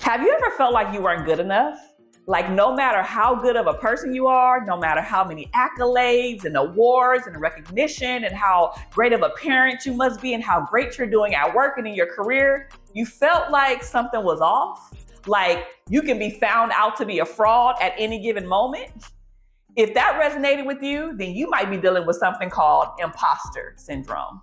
Have you ever felt like you weren't good enough? Like no matter how good of a person you are, no matter how many accolades and awards and recognition and how great of a parent you must be and how great you're doing at work and in your career, you felt like something was off? Like you can be found out to be a fraud at any given moment? If that resonated with you, then you might be dealing with something called imposter syndrome.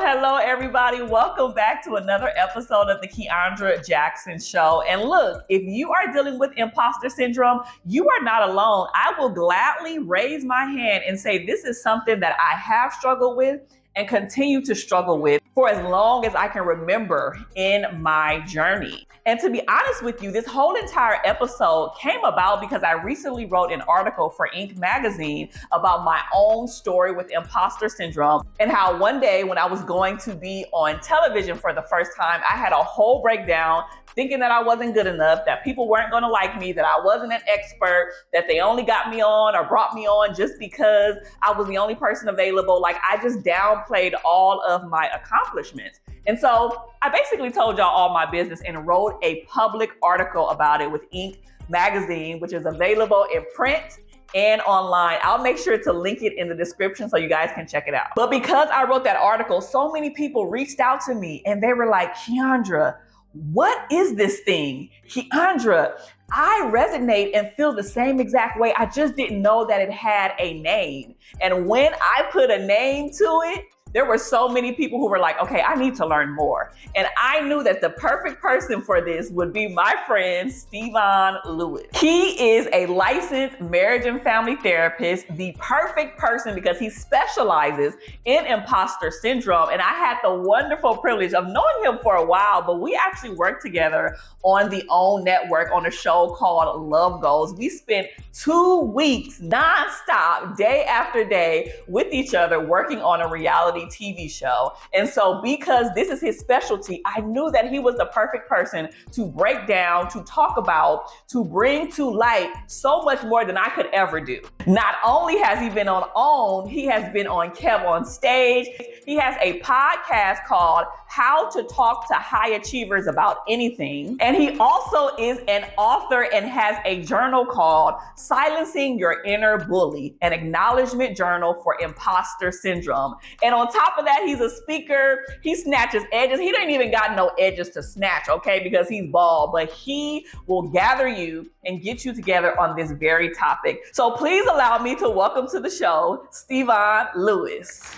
Hello, everybody. Welcome back to another episode of the Keandra Jackson Show. And look, if you are dealing with imposter syndrome, you are not alone. I will gladly raise my hand and say this is something that I have struggled with and continue to struggle with for as long as I can remember in my journey. And to be honest with you, this whole entire episode came about because I recently wrote an article for Inc. magazine about my own story with imposter syndrome and how one day when I was going to be on television for the first time, I had a whole breakdown thinking that I wasn't good enough, that people weren't going to like me, that I wasn't an expert, that they only got me on or brought me on just because I was the only person available. Like I just downplayed all of my accomplishments. And so I basically told y'all all my business and wrote a public article about it with Inc. magazine, which is available in print and online. I'll make sure to link it in the description so you guys can check it out. But because I wrote that article, so many people reached out to me and they were like, Keandra, what is this thing? Keandra, I resonate and feel the same exact way. I just didn't know that it had a name. And when I put a name to it, there were so many people who were like, okay, I need to learn more. And I knew that the perfect person for this would be my friend, Stevon Lewis. He is a licensed marriage and family therapist, the perfect person because he specializes in imposter syndrome. And I had the wonderful privilege of knowing him for a while, but we actually worked together on the OWN network on a show called Love Goals. We spent 2 weeks nonstop, day after day with each other working on a reality TV show. And so because this is his specialty, I knew that he was the perfect person to break down, to talk about, to bring to light so much more than I could ever do. Not only has he been on OWN, he has been on Kev on Stage. He has a podcast called How to Talk to High Achievers About Anything. And he also is an author and has a journal called Silencing Your Inner Bully, an acknowledgement journal for imposter syndrome. And on top of that, he's a speaker. He snatches edges. He don't even got no edges to snatch, okay, because he's bald, but he will gather you and get you together on this very topic. So please allow me to welcome to the show, Stevon Lewis.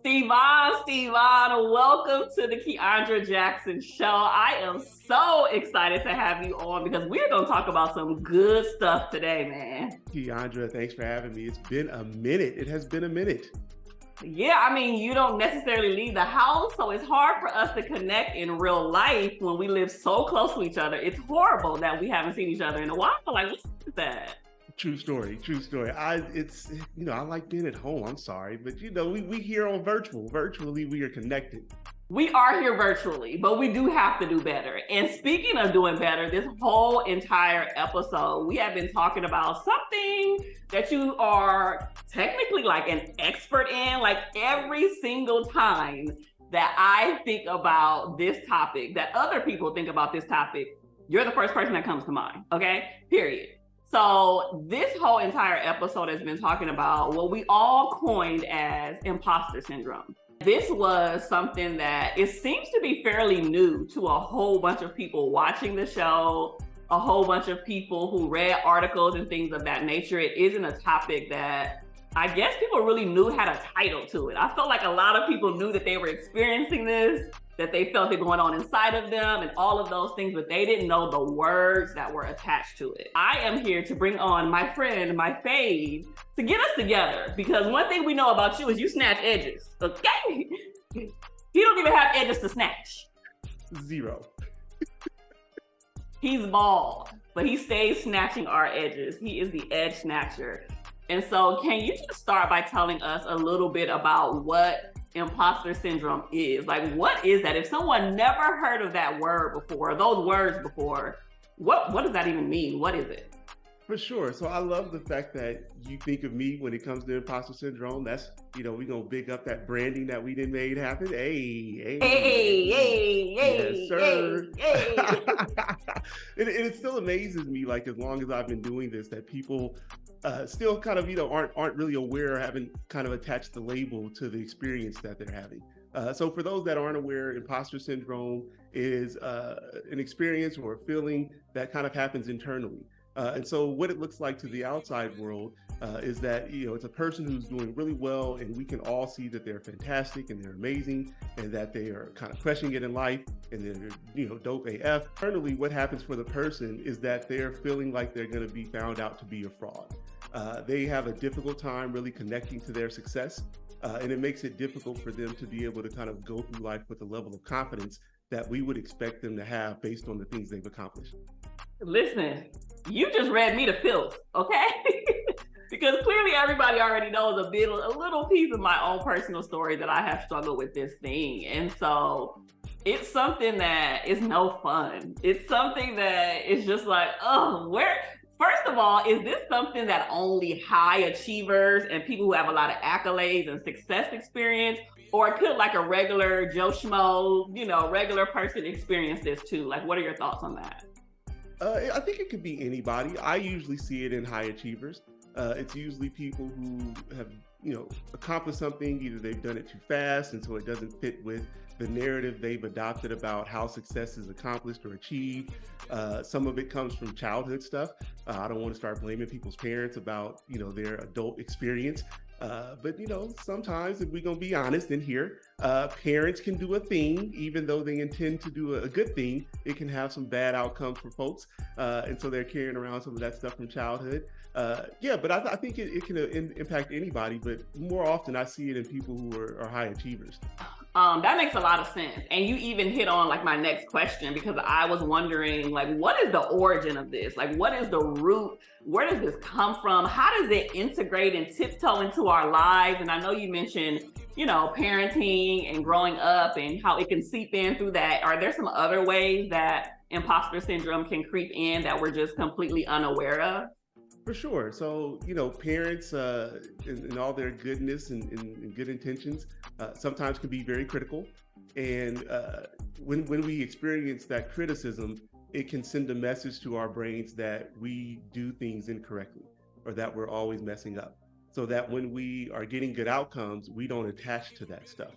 Stevon, welcome to the Keandra Jackson Show. I am so excited to have you on because we're going to talk about some good stuff today, man. Keandra, thanks for having me. It's been a minute. It has been a minute. Yeah, I mean, you don't necessarily leave the house, so it's hard for us to connect in real life when we live so close to each other. It's horrible that we haven't seen each other in a while. Like, what's that? True story. I like being at home. I'm sorry, but we here on virtually we are connected. We are here virtually, but we do have to do better. And speaking of doing better, this whole entire episode, we have been talking about something that you are technically like an expert in. Like every single time that I think about this topic, that other people think about this topic, you're the first person that comes to mind, okay? Period. So this whole entire episode has been talking about what we all coined as imposter syndrome. This was something that it seems to be fairly new to a whole bunch of people watching the show, a whole bunch of people who read articles and things of that nature. It isn't a topic that I guess people really knew had a title to it. I felt like a lot of people knew that they were experiencing this, that they felt it going on inside of them and all of those things, but they didn't know the words that were attached to it. I am here to bring on my friend, my fave, to get us together because one thing we know about you is you snatch edges, okay? He don't even have edges to snatch. 0. He's bald, but he stays snatching our edges. He is the edge snatcher. And so can you just start by telling us a little bit about what imposter syndrome is? Like, what is that? If someone never heard of that word before, those words before, what does that even mean? What is it? For sure. So I love the fact that you think of me when it comes to imposter syndrome. That's, we're gonna big up that branding that we did made happen. Hey, hey, Hey, hey. hey, Yes, hey, sir. hey, hey. It still amazes me, like as long as I've been doing this, that people still kind of, aren't really aware or haven't kind of attached the label to the experience that they're having. So for those that aren't aware, imposter syndrome is an experience or a feeling that kind of happens internally. And so what it looks like to the outside world is that, it's a person who's doing really well, and we can all see that they're fantastic and they're amazing and that they are kind of crushing it in life and they're, dope AF. Internally, what happens for the person is that they're feeling like they're going to be found out to be a fraud. They have a difficult time really connecting to their success. And it makes it difficult for them to be able to kind of go through life with a level of confidence that we would expect them to have based on the things they've accomplished. Listen, you just read me to filth, okay? Because clearly everybody already knows a little piece of my own personal story that I have struggled with this thing. And so it's something that is no fun. It's something that is just like, first of all, is this something that only high achievers and people who have a lot of accolades and success experience? Or could like a regular Joe Schmo, regular person experience this too? Like, what are your thoughts on that? I think it could be anybody. I usually see it in high achievers. It's usually people who have, accomplished something. Either they've done it too fast, and so it doesn't fit with the narrative they've adopted about how success is accomplished or achieved. Some of it comes from childhood stuff. I don't want to start blaming people's parents about, their adult experience. But sometimes, if we're gonna be honest in here, parents can do a thing, even though they intend to do a good thing. It can have some bad outcomes for folks, and so they're carrying around some of that stuff from childhood. But I think it can impact anybody, but more often I see it in people who are high achievers. That makes a lot of sense. And you even hit on like my next question, because I was wondering, like, what is the origin of this? Like, what is the root? Where does this come from? How does it integrate and tiptoe into our lives? And I know you mentioned, parenting and growing up and how it can seep in through that. Are there some other ways that imposter syndrome can creep in that we're just completely unaware of? For sure. So, parents in all their goodness and good intentions sometimes can be very critical. And when we experience that criticism, it can send a message to our brains that we do things incorrectly or that we're always messing up. So that when we are getting good outcomes, we don't attach to that stuff.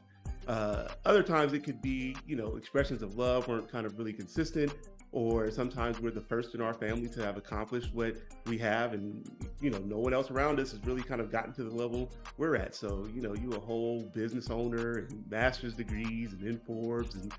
Other times it could be, expressions of love weren't kind of really consistent, or sometimes we're the first in our family to have accomplished what we have, and no one else around us has really kind of gotten to the level we're at. So you a whole business owner and master's degrees and in Forbes and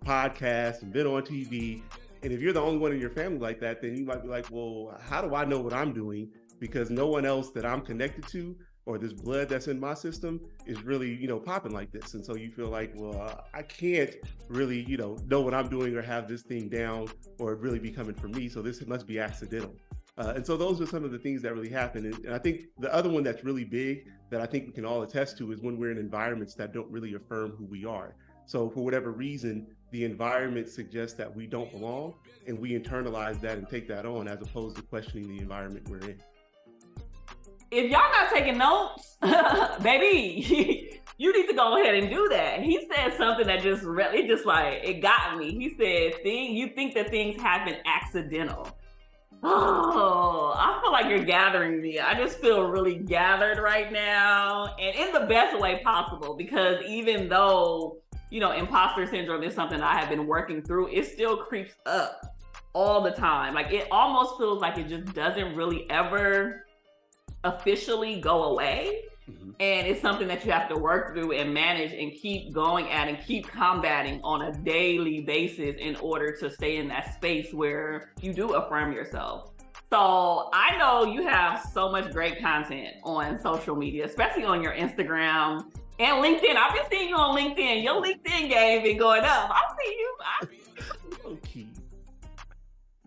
podcasts and been on TV, and if you're the only one in your family like that, then you might be like, well, how do I know what I'm doing? Because no one else that I'm connected to or this blood that's in my system is really, popping like this. And so you feel like, well, I can't really, know what I'm doing or have this thing down or really be coming from me. So this must be accidental. And so those are some of the things that really happen. And I think the other one that's really big that I think we can all attest to is when we're in environments that don't really affirm who we are. So for whatever reason, the environment suggests that we don't belong, and we internalize that and take that on, as opposed to questioning the environment we're in. If y'all not taking notes, baby, you need to go ahead and do that. He said something that it got me. He said, you think that things happen accidental. Oh, I feel like you're gathering me. I just feel really gathered right now, and in the best way possible, because even though, imposter syndrome is something I have been working through, it still creeps up all the time. Like, it almost feels like it just doesn't really ever officially go away. Mm-hmm. And it's something that you have to work through and manage and keep going at and keep combating on a daily basis in order to stay in that space where you do affirm yourself. So I know you have so much great content on social media, especially on your Instagram and LinkedIn. I've been seeing you on LinkedIn. Your LinkedIn game been going up. I see you. Okay.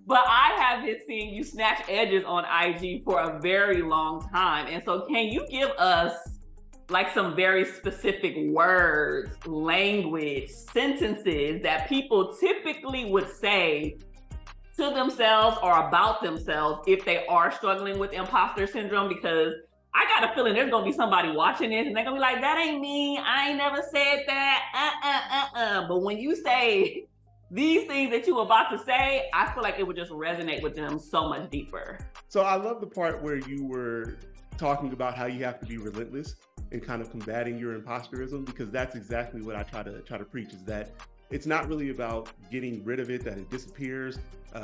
But I have been seeing you snatch edges on IG for a very long time. And so can you give us like some very specific words, language, sentences that people typically would say to themselves or about themselves if they are struggling with imposter syndrome, because I got a feeling there's gonna be somebody watching this and they're gonna be like, that ain't me. I ain't never said that. But when you say these things that you were about to say, I feel like it would just resonate with them so much deeper. So I love the part where you were talking about how you have to be relentless in kind of combating your imposterism, because that's exactly what I try to preach, is that it's not really about getting rid of it, that it disappears.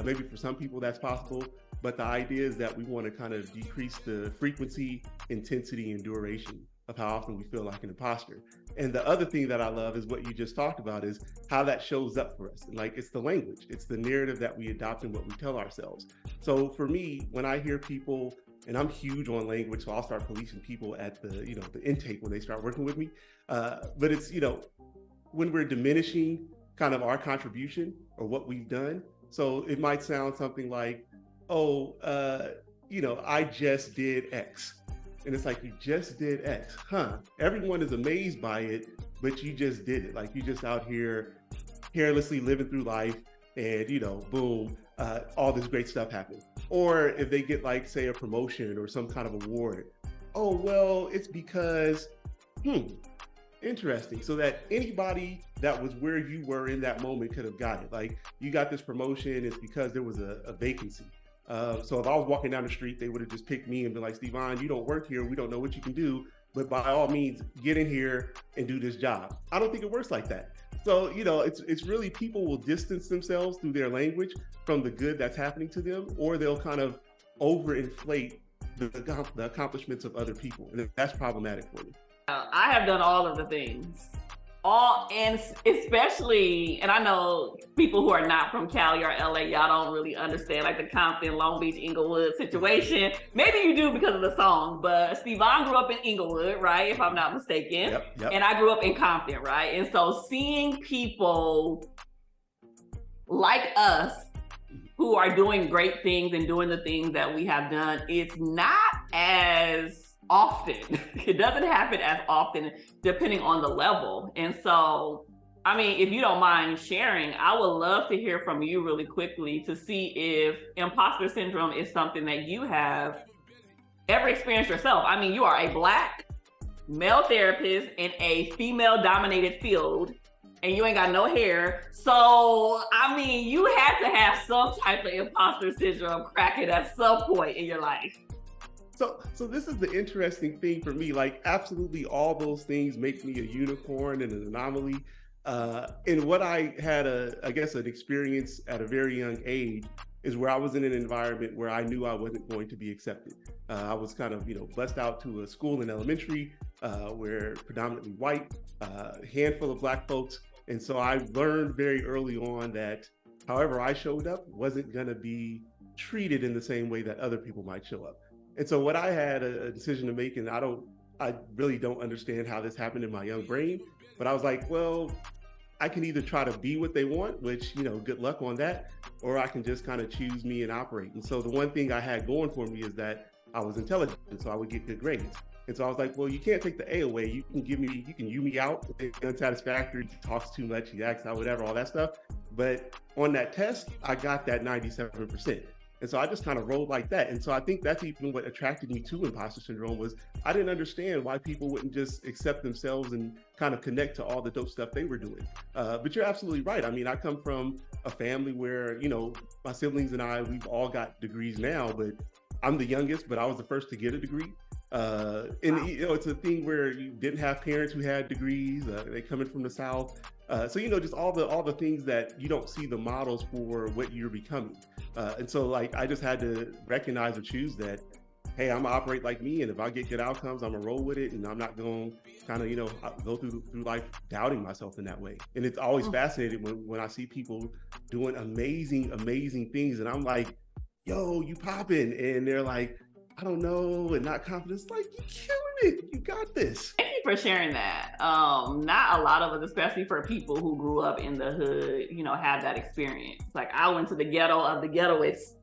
Maybe for some people that's possible, but the idea is that we want to kind of decrease the frequency, intensity, and duration of how often we feel like an imposter. And the other thing that I love is what you just talked about, is how that shows up for us. Like, it's the language, it's the narrative that we adopt and what we tell ourselves. So for me, when I hear people, and I'm huge on language, so I'll start policing people at the intake when they start working with me. But it's, when we're diminishing kind of our contribution or what we've done. So it might sound something like, oh, I just did X. And it's like, you just did X, huh? Everyone is amazed by it, but you just did it. Like, you just out here carelessly living through life, and boom, all this great stuff happens. Or if they get, like, say, a promotion or some kind of award, oh, well, it's because, interesting. So that anybody that was where you were in that moment could have got it. Like, you got this promotion, it's because there was a vacancy. So if I was walking down the street, they would have just picked me and been like, Stevon, you don't work here. We don't know what you can do, but by all means, get in here and do this job. I don't think it works like that. So, it's really, people will distance themselves through their language from the good that's happening to them, or they'll kind of overinflate the accomplishments of other people. And that's problematic for me. I have done all of the things. And especially, and I know people who are not from Cali or LA, y'all don't really understand like the Compton, Long Beach, Inglewood situation. Maybe you do because of the song, but Stevon grew up in Inglewood, right? If I'm not mistaken. Yep. And I grew up in Compton, right? And so seeing people like us who are doing great things and doing the things that we have done, it's not as often. It doesn't happen as often depending on the level. And so, I mean, if you don't mind sharing, I would love to hear from you really quickly to see if imposter syndrome is something that you have ever experienced yourself. I mean, you are a Black male therapist in a female dominated field, and you ain't got no hair. So, I mean, you had to have some type of imposter syndrome cracking at some point in your life. So this is the interesting thing for me. Like, absolutely all those things make me a unicorn and an anomaly. And what I had, I guess, an experience at a very young age is where I was in an environment where I knew I wasn't going to be accepted. I was kind of, blessed out to a school in elementary where predominantly white, handful of Black folks. And so I learned very early on that however I showed up wasn't going to be treated in the same way that other people might show up. And so what I had a decision to make, and I really don't understand how this happened in my young brain, but I was like, well, I can either try to be what they want, which, good luck on that, or I can just kind of choose me and operate. And so the one thing I had going for me is that I was intelligent, so I would get good grades. And so I was like, well, you can't take the A away. You can U me out, unsatisfactory, talks too much, he acts out, whatever, all that stuff. But on that test, I got that 97%. And so I just kind of rolled like that. And so I think that's even what attracted me to imposter syndrome, was I didn't understand why people wouldn't just accept themselves and kind of connect to all the dope stuff they were doing. But you're absolutely right. I mean, I come from a family where, my siblings and I, we've all got degrees now, but I'm the youngest, but I was the first to get a degree. And it's a thing where you didn't have parents who had degrees, they coming from the South. So, just all the things that you don't see the models for what you're becoming. And so, like, I just had to recognize or choose that, hey, I'm gonna operate like me, and if I get good outcomes, I'm gonna roll with it, and I'm not gonna kind of, go through life doubting myself in that way. And it's always fascinating when I see people doing amazing things, and I'm like, yo, you popping, and they're like, I don't know, and not confident. It's like, you killing it, you got this. Thank you for sharing that. Not a lot of us, especially for people who grew up in the hood, have that experience. Like, I went to the ghetto of the ghettoest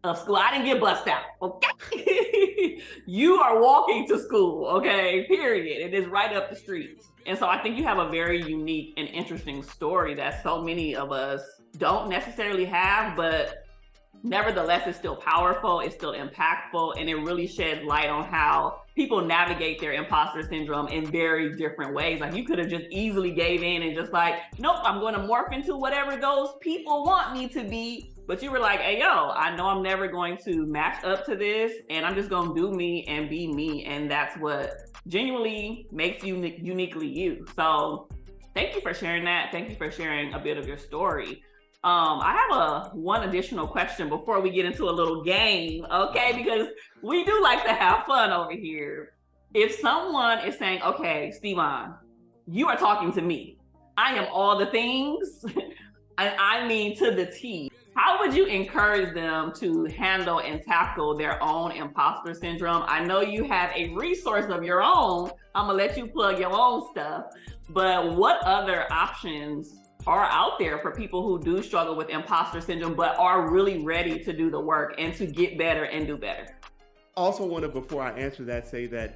of school. I didn't get bussed out, okay? You are walking to school, okay, period. It is right up the street. And so I think you have a very unique and interesting story that so many of us don't necessarily have, but nevertheless, it's still powerful, it's still impactful, and it really sheds light on how people navigate their imposter syndrome in very different ways. Like, you could have just easily gave in and just like, nope, I'm going to morph into whatever those people want me to be. But you were like, hey, yo, I know I'm never going to match up to this, and I'm just going to do me and be me. And that's what genuinely makes you uniquely you. So thank you for sharing that. Thank you for sharing a bit of your story. I have one additional question before we get into a little game, okay? Because we do like to have fun over here. If someone is saying, okay, Stevon, you are talking to me. I am all the things, and I mean to the T. How would you encourage them to handle and tackle their own imposter syndrome? I know you have a resource of your own. I'm gonna let you plug your own stuff, but what other options are out there for people who do struggle with imposter syndrome, but are really ready to do the work and to get better and do better? Also want to, before I answer that, say that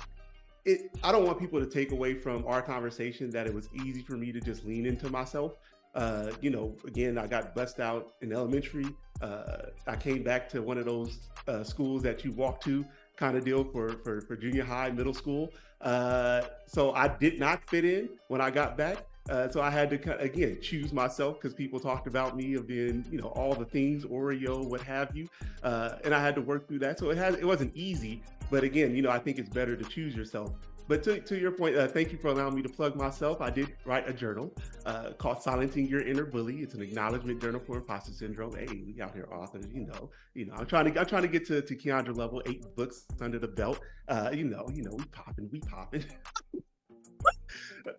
I don't want people to take away from our conversation that it was easy for me to just lean into myself. Again, I got blessed out in elementary. I came back to one of those schools that you walk to kind of deal for junior high, middle school. So I did not fit in when I got back. So I had to, again, choose myself because people talked about me of being, all the things, Oreo, what have you. And I had to work through that. So it wasn't easy. But again, I think it's better to choose yourself. But to your point, thank you for allowing me to plug myself. I did write a journal called Silencing Your Inner Bully. It's an acknowledgement journal for imposter syndrome. Hey, we out here authors, I'm trying to get to Keandra level, 8 books under the belt. We popping.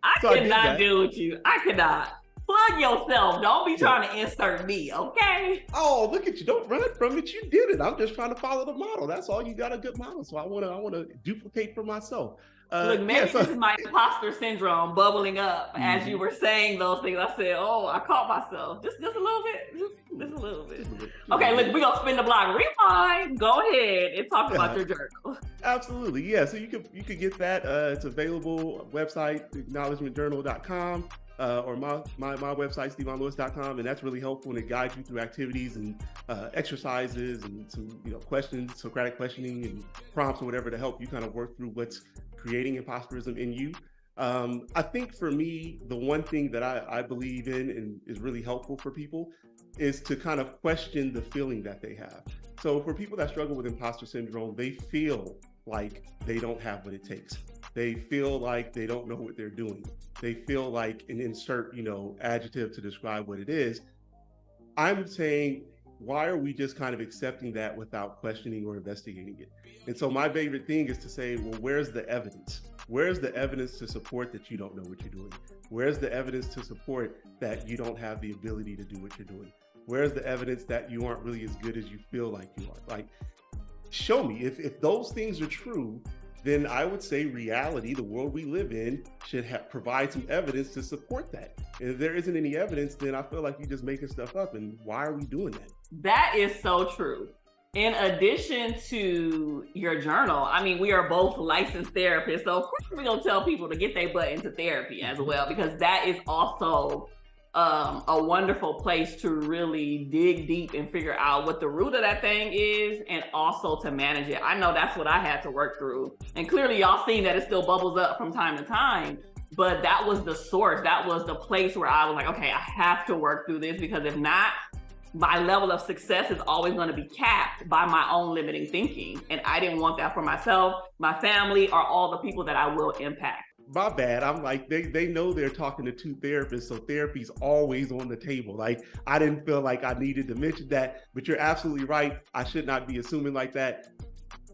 I cannot deal with you. I cannot. Plug yourself. Don't be trying to insert me, okay? Oh, look at you. Don't run from it. You did it. I'm just trying to follow the model. That's all. You got a good model. So I want to duplicate for myself. Look, maybe this is my imposter syndrome bubbling up as you were saying those things. I said, oh, I caught myself. Just a little bit. Just a little bit. Okay, look, we're going to spin the block. Rewind. Go ahead and talk about your journal. Absolutely. Yeah. So you could get that. It's available website, acknowledgementjournal.com. Or my website, stevonlewis.com, and that's really helpful, and it guides you through activities and exercises and some questions, Socratic questioning and prompts or whatever to help you kind of work through what's creating imposterism in you. I think for me, the one thing that I believe in and is really helpful for people is to kind of question the feeling that they have. So for people that struggle with imposter syndrome, they feel like they don't have what it takes. They feel like they don't know what they're doing. They feel like an insert, adjective to describe what it is. I'm saying, why are we just kind of accepting that without questioning or investigating it? And so my favorite thing is to say, well, where's the evidence? Where's the evidence to support that you don't know what you're doing? Where's the evidence to support that you don't have the ability to do what you're doing? Where's the evidence that you aren't really as good as you feel like you are? Like, show me. If those things are true, then I would say reality, the world we live in, should provide some evidence to support that. And if there isn't any evidence, then I feel like you're just making stuff up. And why are we doing that? That is so true. In addition to your journal, I mean, we are both licensed therapists. So of course we're going to tell people to get their butt into therapy as well, because that is also a wonderful place to really dig deep and figure out what the root of that thing is, and also to manage it. I know that's what I had to work through. And clearly y'all seen that it still bubbles up from time to time, but that was the source. That was the place where I was like, okay, I have to work through this, because if not, my level of success is always going to be capped by my own limiting thinking. And I didn't want that for myself, my family, or all the people that I will impact. My bad. I'm like, they know they're talking to 2 therapists, so therapy's always on the table. Like, I didn't feel like I needed to mention that, but you're absolutely right. I should not be assuming like that.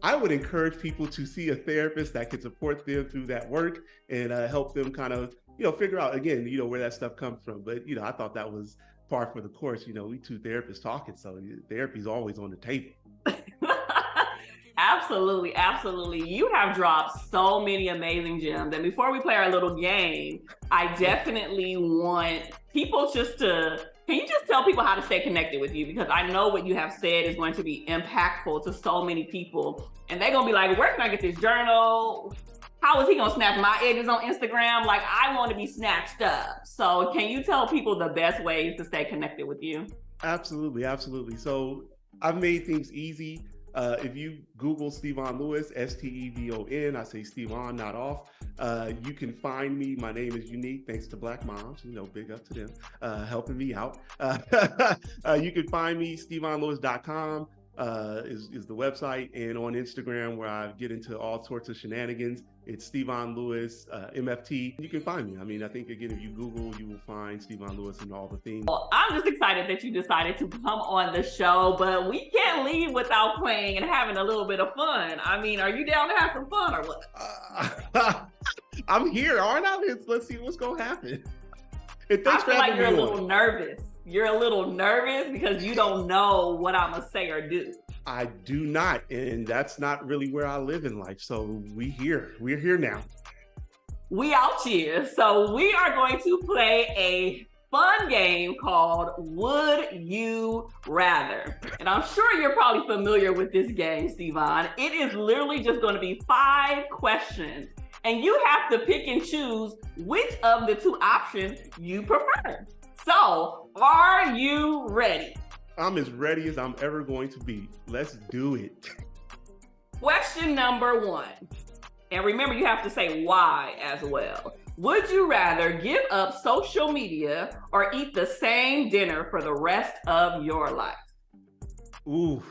I would encourage people to see a therapist that can support them through that work and help them kind of, figure out, again, where that stuff comes from. But, I thought that was par for the course. We 2 therapists talking, so therapy's always on the table. Absolutely, absolutely. You have dropped so many amazing gems. And before we play our little game, I definitely want people can you just tell people how to stay connected with you? Because I know what you have said is going to be impactful to so many people. And they're going to be like, where can I get this journal? How is he going to snap my edges on Instagram? Like, I want to be snatched up. So can you tell people the best ways to stay connected with you? Absolutely, absolutely. So I've made things easy. If you Google Stevon Lewis, Stevon, I say Stevon, not off. You can find me. My name is unique, thanks to Black moms. Big up to them, helping me out. You can find me, StevonLewis.com is the website, and on Instagram where I get into all sorts of shenanigans. It's Stevon Lewis, MFT. You can find me. I mean, I think, again, if you Google, you will find Stevon Lewis and all the things. Well, I'm just excited that you decided to come on the show, but we can't leave without playing and having a little bit of fun. I mean, are you down to have some fun or what? I'm here, aren't I? Let's see what's going to happen. And thanks I feel for like having you're a me little on. nervous. You're a little nervous because you don't know what I'm going to say or do. I do not, and that's not really where I live in life. So we're here now. We out here. So we are going to play a fun game called Would You Rather? And I'm sure you're probably familiar with this game, Stevon. It is literally just going to be 5 questions, and you have to pick and choose which of the 2 options you prefer. So, are you ready? I'm as ready as I'm ever going to be. Let's do it. Question number 1. And remember, you have to say why as well. Would you rather give up social media or eat the same dinner for the rest of your life? Oof,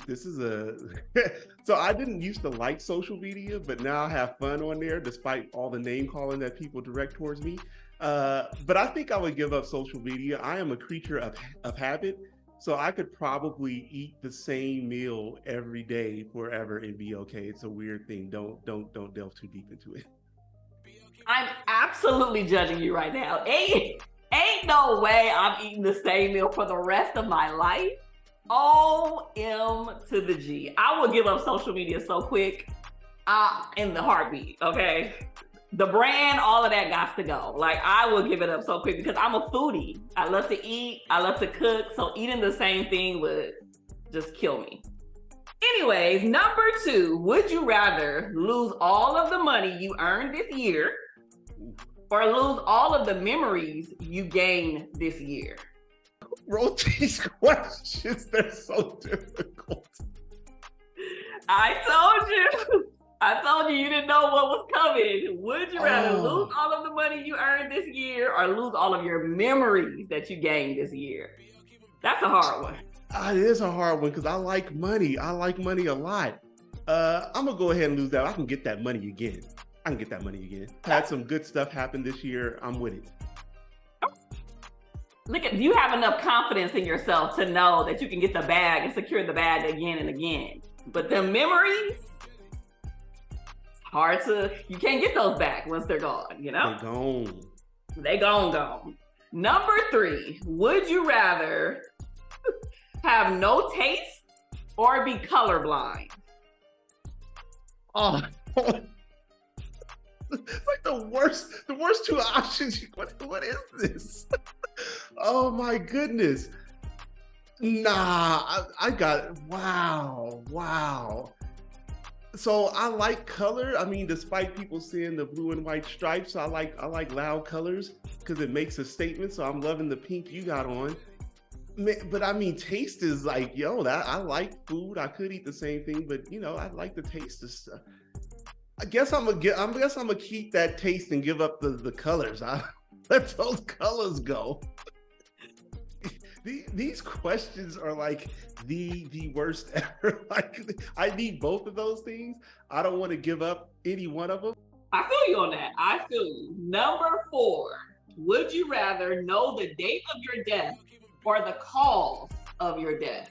this is so I didn't used to like social media, but now I have fun on there despite all the name calling that people direct towards me. But I think I would give up social media. I am a creature of habit. So I could probably eat the same meal every day forever and be okay. It's a weird thing. Don't delve too deep into it. I'm absolutely judging you right now. Ain't no way I'm eating the same meal for the rest of my life. O-M to the G. I will give up social media so quick, in the heartbeat, okay? The brand, all of that got to go. Like, I will give it up so quick because I'm a foodie. I love to eat. I love to cook. So eating the same thing would just kill me. Anyways, number 2, would you rather lose all of the money you earned this year or lose all of the memories you gained this year? Wrote these questions, they're so difficult. I told you didn't know what was coming. Would you rather lose all of the money you earned this year or lose all of your memories that you gained this year? That's a hard one. It is a hard one because I like money. I like money a lot. I'm going to go ahead and lose that. I can get that money again. Had some good stuff happen this year. I'm with it. You have enough confidence in yourself to know that you can get the bag and secure the bag again and again. But the memories, you can't get those back once they're gone, They're gone. They gone. Number 3, would you rather have no taste or be colorblind? Oh, it's like the worst 2 options. What is this? Oh my goodness. Nah, I got, wow. So I like color. I mean, despite people seeing the blue and white stripes, I like loud colors because it makes a statement. So I'm loving the pink you got on. But I mean, taste is like, I like food. I could eat the same thing, but I like the taste of stuff. I guess I'm gonna keep that taste and give up the colors. I let those colors go. These questions are like the worst ever. Like, I need both of those things. I don't want to give up any one of them. I feel you on that. I feel you. Number 4, would you rather know the date of your death or the cause of your death?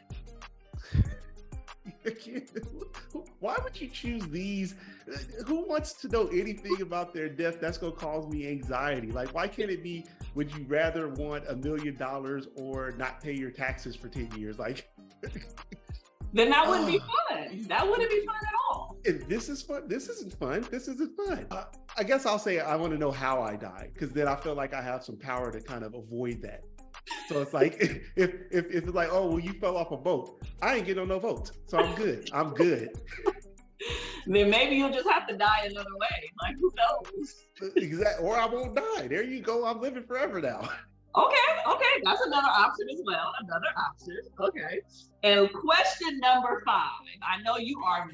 Why would you choose these? Who wants to know anything about their death? That's going to cause me anxiety. Like, why can't it be, would you rather want $1 million or not pay your taxes for 10 years? Like, then that wouldn't be fun. That wouldn't be fun at all. This is fun. This isn't fun. I guess I'll say I want to know how I die, because then I feel like I have some power to kind of avoid that. So it's like, if it's like, oh, well, you fell off a boat, I ain't getting no votes, so I'm good. Then maybe you'll just have to die another way. Like, who knows? Exactly. Or I won't die. There you go. I'm living forever now. Okay, that's another option as well. Another option. Okay. And question number 5. I know you are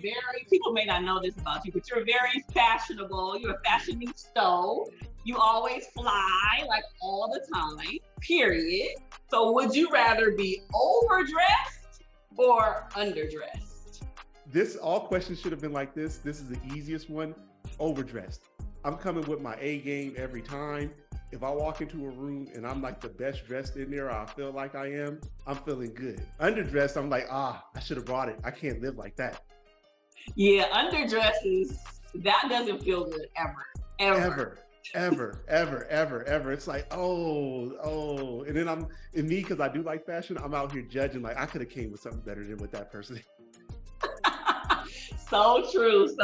people may not know this about you, but you're very fashionable. You're a fashionista. You always fly, like all the time, period. So would you rather be overdressed or underdressed? All questions should have been like this. This is the easiest one. Overdressed. I'm coming with my A game every time. If I walk into a room and I'm like the best dressed in there, or I feel like I am, I'm feeling good. Underdressed, I'm like, I should have brought it. I can't live like that. Yeah, underdressed that doesn't feel good ever. Ever. It's like, oh. And then because I do like fashion, I'm out here judging, like I could have came with something better than what that person. So true.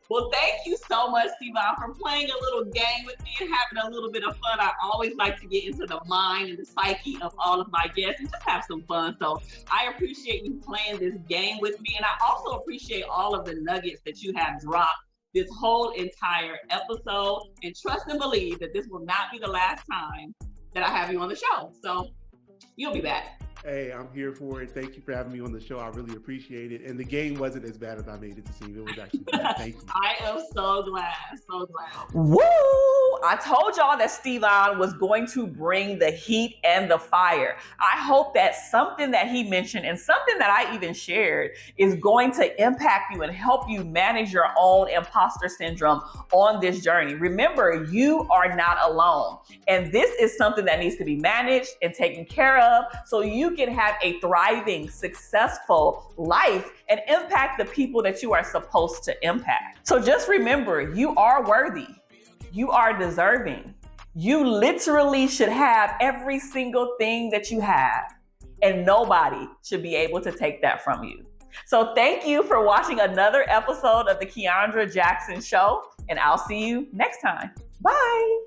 Well, thank you so much, Stevon, for playing a little game with me and having a little bit of fun. I always like to get into the mind and the psyche of all of my guests and just have some fun. So I appreciate you playing this game with me. And I also appreciate all of the nuggets that you have dropped this whole entire episode. And trust and believe that this will not be the last time that I have you on the show. So you'll be back. Hey, I'm here for it. Thank you for having me on the show. I really appreciate it. And the game wasn't as bad as I made it to seem. It was actually fun. Thank you. I am so glad. Woo! I told y'all that Stevon was going to bring the heat and the fire. I hope that something that he mentioned and something that I even shared is going to impact you and help you manage your own imposter syndrome on this journey. Remember, you are not alone. And this is something that needs to be managed and taken care of so you can have a thriving, successful life and impact the people that you are supposed to impact. So just remember, you are worthy. You are deserving. You literally should have every single thing that you have, and nobody should be able to take that from you. So thank you for watching another episode of the Keandra Jackson Show, and I'll see you next time. Bye.